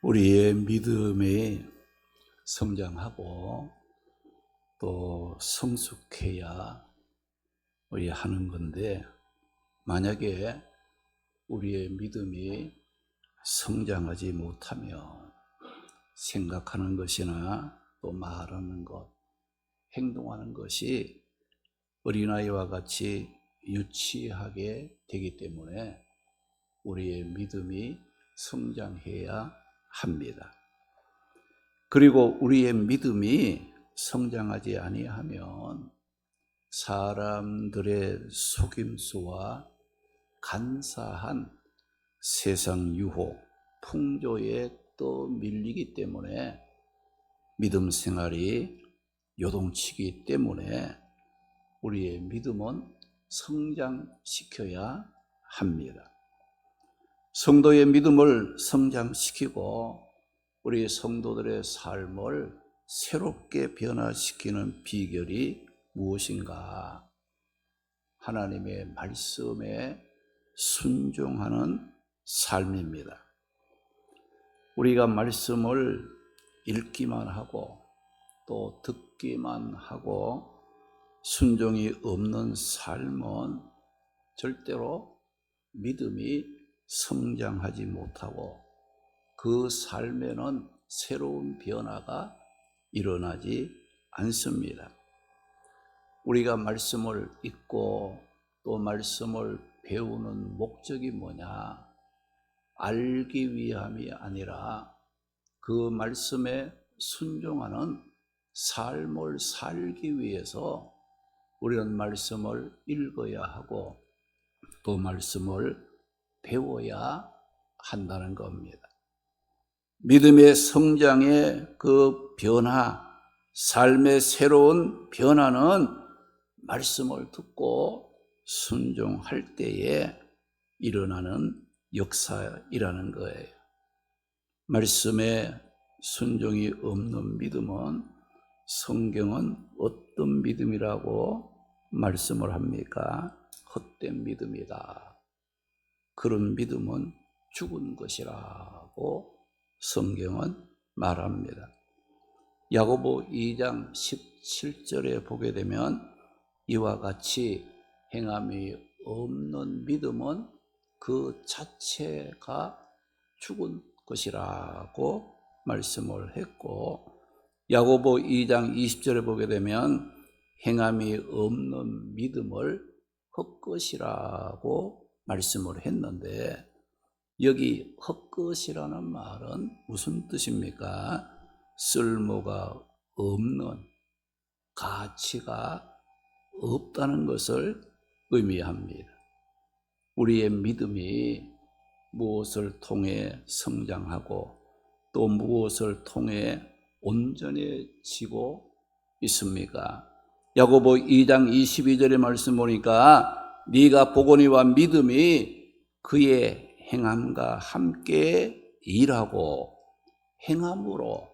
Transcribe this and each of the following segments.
우리의 믿음이 성장하고 또 성숙해야 우리 하는 건데, 만약에 우리의 믿음이 성장하지 못하면 생각하는 것이나 또 말하는 것, 행동하는 것이 어린아이와 같이 유치하게 되기 때문에 우리의 믿음이 성장해야 합니다. 그리고 우리의 믿음이 성장하지 아니하면 사람들의 속임수와 간사한 세상 유혹, 풍조에 또 밀리기 때문에 믿음 생활이 요동치기 때문에 우리의 믿음은 성장시켜야 합니다. 성도의 믿음을 성장시키고 우리 성도들의 삶을 새롭게 변화시키는 비결이 무엇인가? 하나님의 말씀에 순종하는 삶입니다. 우리가 말씀을 읽기만 하고 또 듣기만 하고 순종이 없는 삶은 절대로 믿음이 성장하지 못하고 그 삶에는 새로운 변화가 일어나지 않습니다. 우리가 말씀을 읽고 또 말씀을 배우는 목적이 뭐냐? 알기 위함이 아니라 그 말씀에 순종하는 삶을 살기 위해서 우리는 말씀을 읽어야 하고 또 말씀을 배워야 한다는 겁니다. 믿음의 성장의 그 변화, 삶의 새로운 변화는 말씀을 듣고 순종할 때에 일어나는 역사이라는 거예요. 말씀에 순종이 없는 믿음은 성경은 어떤 믿음이라고 말씀을 합니까? 헛된 믿음이다. 그런 믿음은 죽은 것이라고 성경은 말합니다. 야고보 2장 17절에 보게 되면 이와 같이 행함이 없는 믿음은 그 자체가 죽은 것이라고 말씀을 했고, 야고보 2장 20절에 보게 되면 행함이 없는 믿음을 헛것이라고 말씀을 했는데, 여기 헛것이라는 말은 무슨 뜻입니까? 쓸모가 없는, 가치가 없다는 것을 의미합니다. 우리의 믿음이 무엇을 통해 성장하고 또 무엇을 통해 온전해지고 있습니까? 야고보 2장 22절의 말씀 보니까 네가 보거니와 믿음이 그의 행함과 함께 일하고 행함으로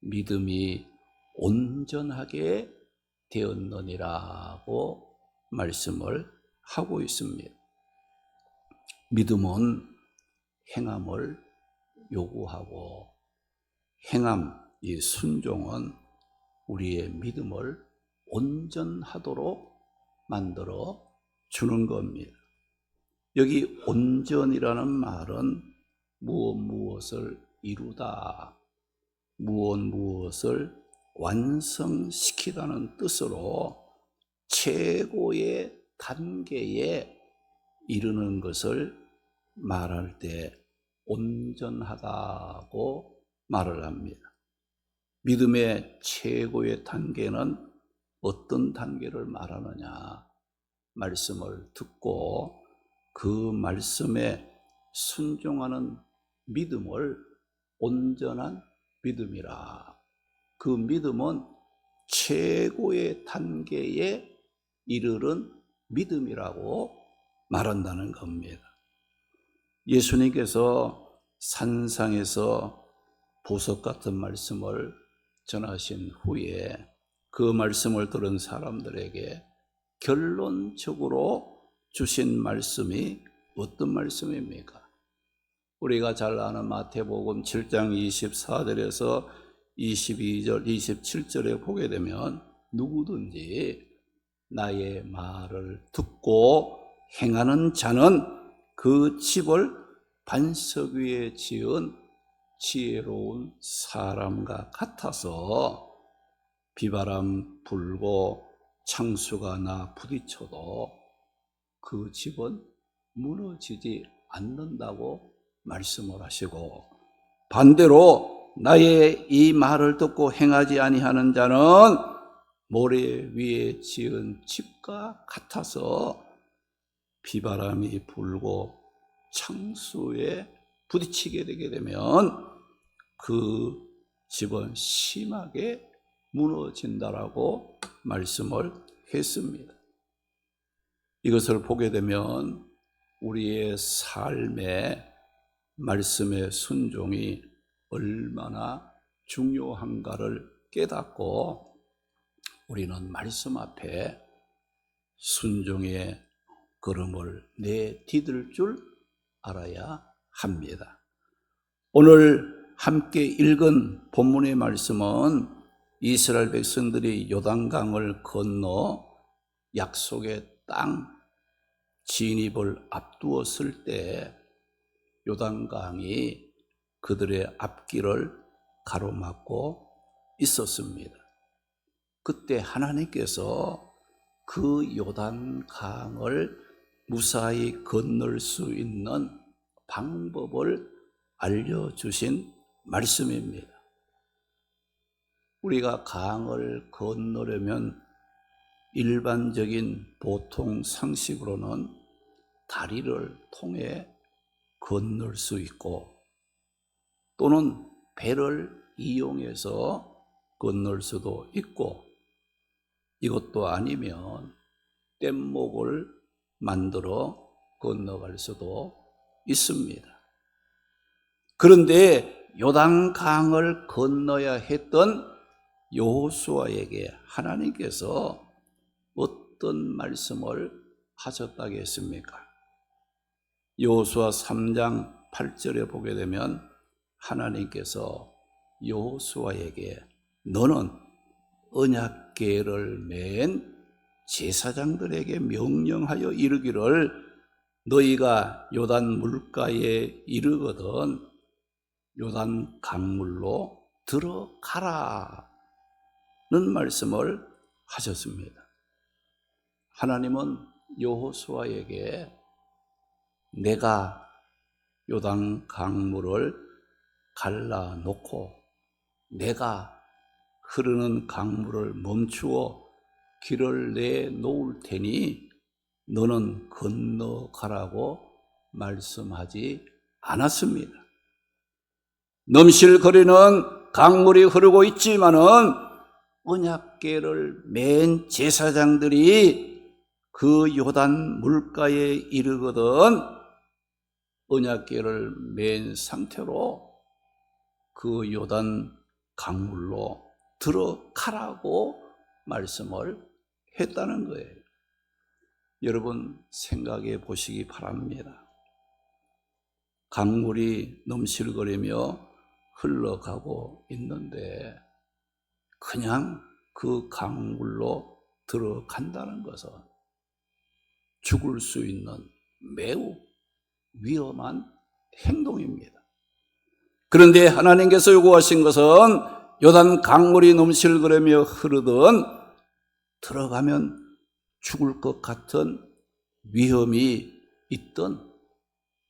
믿음이 온전하게 되었느니라고 말씀을 하고 있습니다. 믿음은 행함을 요구하고 행함, 이 순종은 우리의 믿음을 온전하도록 만들어 주는 겁니다. 여기 온전이라는 말은 무엇을 이루다, 무엇을 완성시키다는 뜻으로 최고의 단계에 이르는 것을 말할 때 온전하다고 말을 합니다. 믿음의 최고의 단계는 어떤 단계를 말하느냐? 말씀을 듣고 그 말씀에 순종하는 믿음을 온전한 믿음이라. 그 믿음은 최고의 단계에 이르는 믿음이라고 말한다는 겁니다. 예수님께서 산상에서 보석 같은 말씀을 전하신 후에 그 말씀을 들은 사람들에게 결론적으로 주신 말씀이 어떤 말씀입니까? 우리가 잘 아는 마태복음 7장 24절에서 22절, 27절에 보게 되면 누구든지 나의 말을 듣고 행하는 자는 그 집을 반석 위에 지은 지혜로운 사람과 같아서 비바람 불고 창수가 나 부딪혀도 그 집은 무너지지 않는다고 말씀을 하시고, 반대로 나의 이 말을 듣고 행하지 아니하는 자는 모래 위에 지은 집과 같아서 비바람이 불고 창수에 부딪히게 되게 되면 그 집은 심하게 무너진다라고 말씀을 했습니다. 이것을 보게 되면 우리의 삶에 말씀의 순종이 얼마나 중요한가를 깨닫고 우리는 말씀 앞에 순종의 걸음을 내디딜 줄 알아야 합니다. 오늘 함께 읽은 본문의 말씀은 이스라엘 백성들이 요단강을 건너 약속의 땅 진입을 앞두었을 때 요단강이 그들의 앞길을 가로막고 있었습니다. 그때 하나님께서 그 요단강을 무사히 건널 수 있는 방법을 알려주신 말씀입니다. 우리가 강을 건너려면 일반적인 보통 상식으로는 다리를 통해 건널 수 있고 또는 배를 이용해서 건널 수도 있고, 이것도 아니면 뗏목을 만들어 건너갈 수도 있습니다. 그런데 요단강을 건너야 했던 여호수아에게 하나님께서 어떤 말씀을 하셨다겠습니까? 여호수아 3장 8절에 보게 되면 하나님께서 여호수아에게 너는 언약궤를 맨 제사장들에게 명령하여 이르기를 너희가 요단 물가에 이르거든 요단 강물로 들어가라는 말씀을 하셨습니다. 하나님은 여호수아에게 내가 요단 강물을 갈라놓고 내가 흐르는 강물을 멈추어 길을 내놓을 테니 너는 건너가라고 말씀하지 않았습니다. 넘실거리는 강물이 흐르고 있지만은 언약궤를 맨 제사장들이 그 요단 물가에 이르거든 언약궤를 맨 상태로 그 요단 강물로 들어가라고 말씀을 했다는 거예요. 여러분 생각해 보시기 바랍니다. 강물이 넘실거리며 흘러가고 있는데 그냥 그 강물로 들어간다는 것은 죽을 수 있는 매우 위험한 행동입니다. 그런데 하나님께서 요구하신 것은 요단 강물이 넘실거리며 흐르던 들어가면 죽을 것 같은 위험이 있던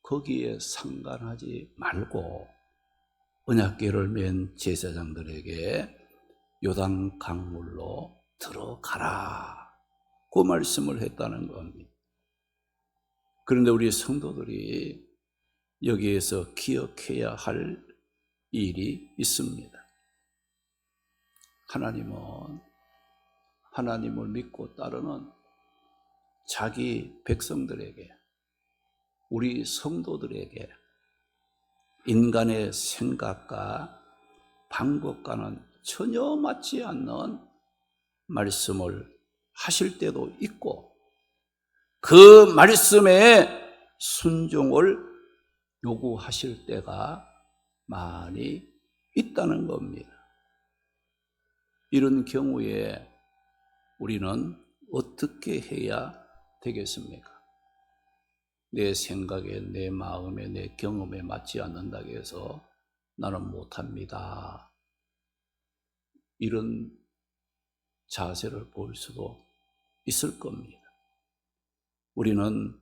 거기에 상관하지 말고 언약궤를 맨 제사장들에게 요단 강물로 들어가라 그 말씀을 했다는 겁니다. 그런데 우리 성도들이 여기에서 기억해야 할 일이 있습니다. 하나님은 하나님을 믿고 따르는 자기 백성들에게 우리 성도들에게 인간의 생각과 방법과는 전혀 맞지 않는 말씀을 하실 때도 있고 그 말씀에 순종을 요구하실 때가 많이 있다는 겁니다. 이런 경우에 우리는 어떻게 해야 되겠습니까? 내 생각에, 내 마음에, 내 경험에 맞지 않는다고 해서 나는 못합니다. 이런 자세를 볼 수도 있을 겁니다. 우리는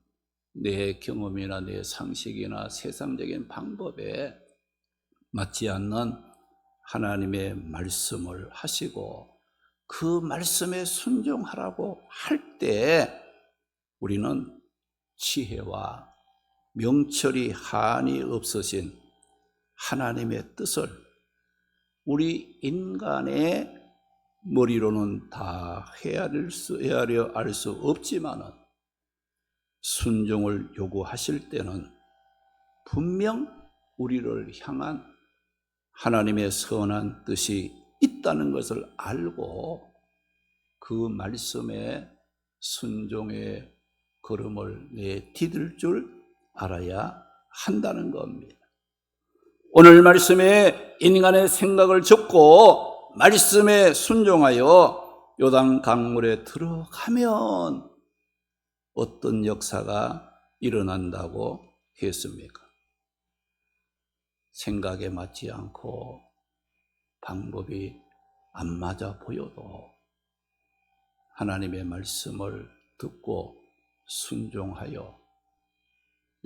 내 경험이나 내 상식이나 세상적인 방법에 맞지 않는 하나님의 말씀을 하시고 그 말씀에 순종하라고 할 때 우리는 지혜와 명철이 한이 없으신 하나님의 뜻을 우리 인간의 머리로는 다 헤아려 알 수 없지만은 순종을 요구하실 때는 분명 우리를 향한 하나님의 선한 뜻이 있다는 것을 알고 그 말씀에 순종의 걸음을 내디딜 줄 알아야 한다는 겁니다. 오늘 말씀에 인간의 생각을 적고 말씀에 순종하여 요단 강물에 들어가면 어떤 역사가 일어난다고 했습니까? 생각에 맞지 않고 방법이 안 맞아 보여도 하나님의 말씀을 듣고 순종하여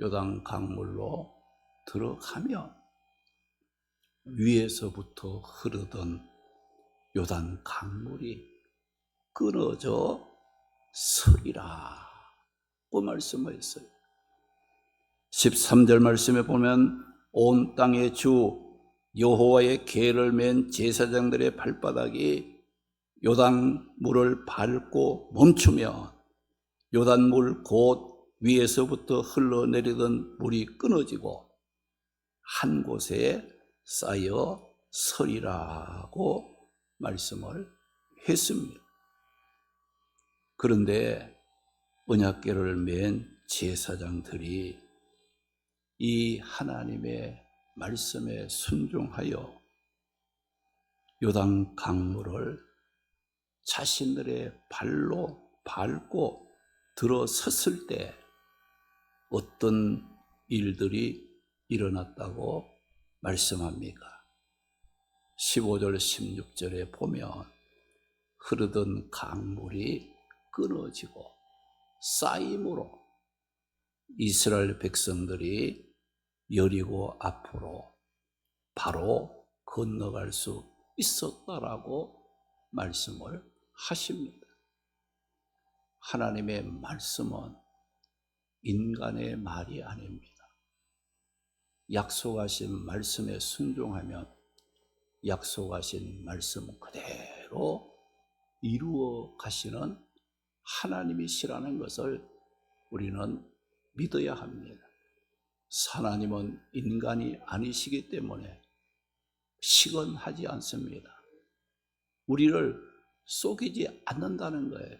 요단 강물로 들어가면 위에서부터 흐르던 요단 강물이 끊어져 서리라고 말씀하셨어요. 13절 말씀에 보면 온 땅의 주 여호와의 계를 맨 제사장들의 발바닥이 요단물을 밟고 멈추면 요단물 곧 위에서부터 흘러내리던 물이 끊어지고 한 곳에 쌓여 서리라고 말씀을 했습니다. 그런데 언약궤를 맨 제사장들이 이 하나님의 말씀에 순종하여 요단 강물을 자신들의 발로 밟고 들어섰을 때 어떤 일들이 일어났다고 말씀합니까? 15절 16절에 보면 흐르던 강물이 끊어지고 쌓임으로 이스라엘 백성들이 여리고 앞으로 바로 건너갈 수 있었다라고 말씀을 하십니다. 하나님의 말씀은 인간의 말이 아닙니다. 약속하신 말씀에 순종하면 약속하신 말씀 그대로 이루어 가시는 하나님이시라는 것을 우리는 믿어야 합니다. 하나님은 인간이 아니시기 때문에 시건하지 않습니다. 우리를 속이지 않는다는 거예요.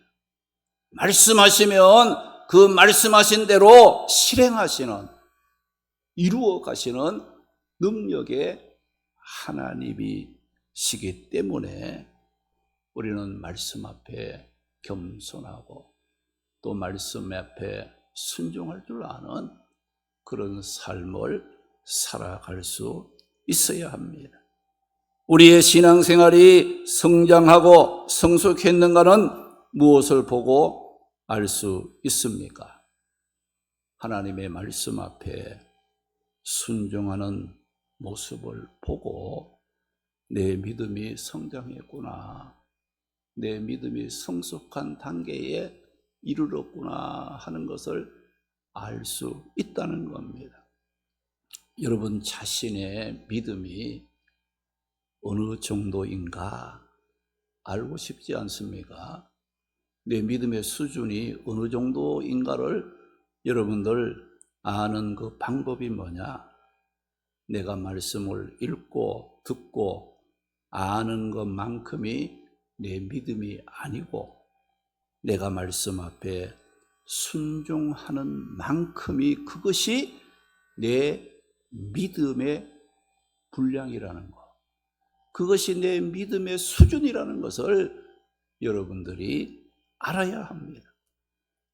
말씀하시면 그 말씀하신 대로 실행하시는, 이루어 가시는 능력의 하나님이시기 때문에 우리는 말씀 앞에 겸손하고 또 말씀 앞에 순종할 줄 아는 그런 삶을 살아갈 수 있어야 합니다. 우리의 신앙생활이 성장하고 성숙했는가는 무엇을 보고 알 수 있습니까? 하나님의 말씀 앞에 순종하는 모습을 보고 내 믿음이 성장했구나, 내 믿음이 성숙한 단계에 이르렀구나 하는 것을 알 수 있다는 겁니다. 여러분 자신의 믿음이 어느 정도인가 알고 싶지 않습니까? 내 믿음의 수준이 어느 정도인가를 여러분들 아는 그 방법이 뭐냐? 내가 말씀을 읽고 듣고 아는 것만큼이 내 믿음이 아니고 내가 말씀 앞에 순종하는 만큼이 그것이 내 믿음의 분량이라는 것, 그것이 내 믿음의 수준이라는 것을 여러분들이 알아야 합니다.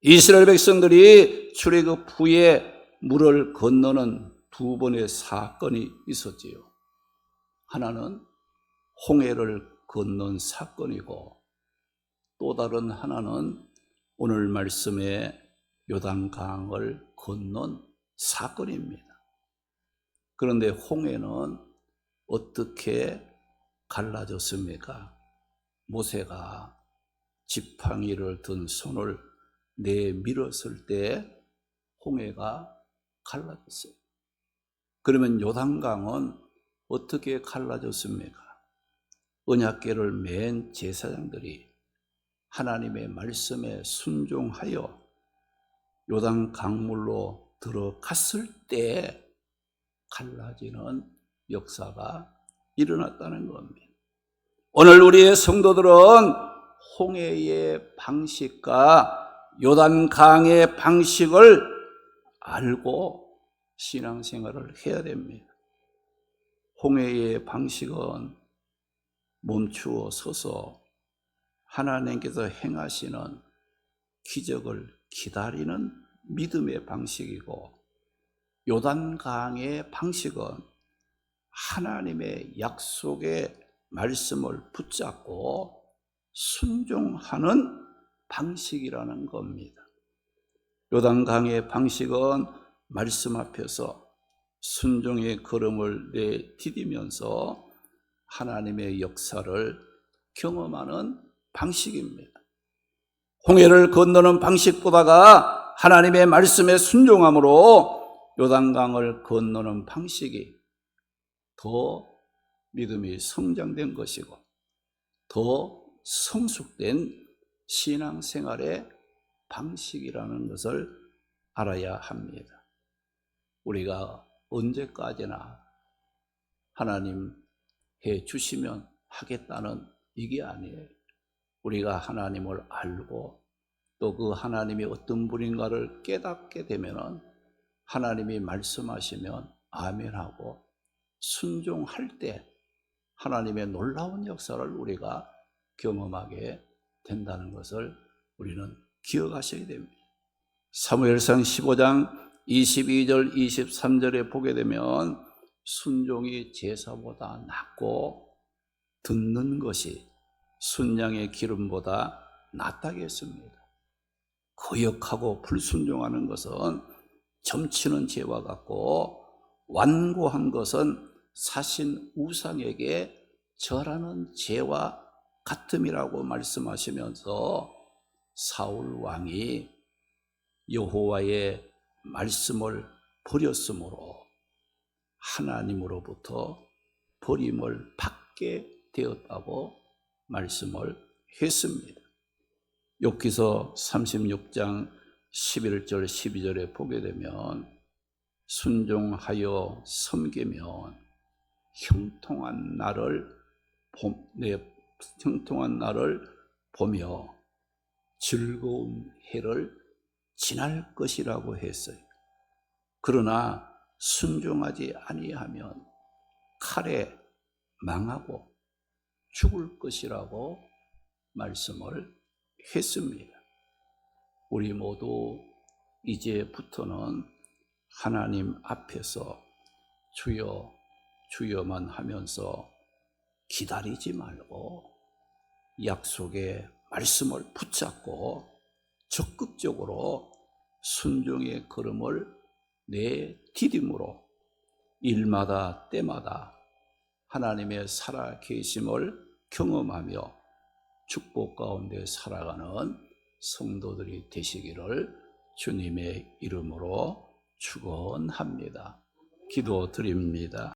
이스라엘 백성들이 출애굽 후에 물을 건너는 두 번의 사건이 있었지요. 하나는 홍해를 건넌 사건이고, 또 다른 하나는 오늘 말씀의 요단강을 건넌 사건입니다. 그런데 홍해는 어떻게 갈라졌습니까? 모세가 지팡이를 든 손을 내밀었을 때 홍해가 갈라졌어요. 그러면 요단강은 어떻게 갈라졌습니까? 언약궤를 맨 제사장들이 하나님의 말씀에 순종하여 요단 강물로 들어갔을 때 갈라지는 역사가 일어났다는 겁니다. 오늘 우리의 성도들은 홍해의 방식과 요단강의 방식을 알고 신앙생활을 해야 됩니다. 홍해의 방식은 멈추어 서서 하나님께서 행하시는 기적을 기다리는 믿음의 방식이고, 요단강의 방식은 하나님의 약속의 말씀을 붙잡고 순종하는 방식이라는 겁니다. 요단강의 방식은 말씀 앞에서 순종의 걸음을 내디디면서 하나님의 역사를 경험하는 방식입니다. 홍해를 건너는 방식보다가 하나님의 말씀에 순종함으로 요단강을 건너는 방식이 더 믿음이 성장된 것이고, 더 성숙된 신앙생활의 방식이라는 것을 알아야 합니다. 우리가 언제까지나 하나님 해 주시면 하겠다는 이게 아니에요. 우리가 하나님을 알고 또 그 하나님이 어떤 분인가를 깨닫게 되면 하나님이 말씀하시면 아멘하고 순종할 때 하나님의 놀라운 역사를 우리가 경험하게 된다는 것을 우리는 기억하셔야 됩니다. 사무엘상 15장 22절 23절에 보게 되면 순종이 제사보다 낫고 듣는 것이 순양의 기름보다 낫다고 했습니다. 거역하고 불순종하는 것은 점치는 죄와 같고, 완고한 것은 사신 우상에게 절하는 죄와 같음이라고 말씀하시면서 사울 왕이 여호와의 말씀을 버렸으므로 하나님으로부터 버림을 받게 되었다고 말씀을 했습니다. 욥기서 36장 11절 12절에 보게 되면 순종하여 섬기면 형통한 날을 보며 즐거운 해를 지날 것이라고 했어요. 그러나 순종하지 아니하면 칼에 망하고 죽을 것이라고 말씀을 했습니다. 우리 모두 이제부터는 하나님 앞에서 주여 주여만 하면서 기다리지 말고 약속의 말씀을 붙잡고 적극적으로 순종의 걸음을 내디딤으로 일마다 때마다 하나님의 살아계심을 경험하며 축복 가운데 살아가는 성도들이 되시기를 주님의 이름으로 축원합니다. 기도드립니다.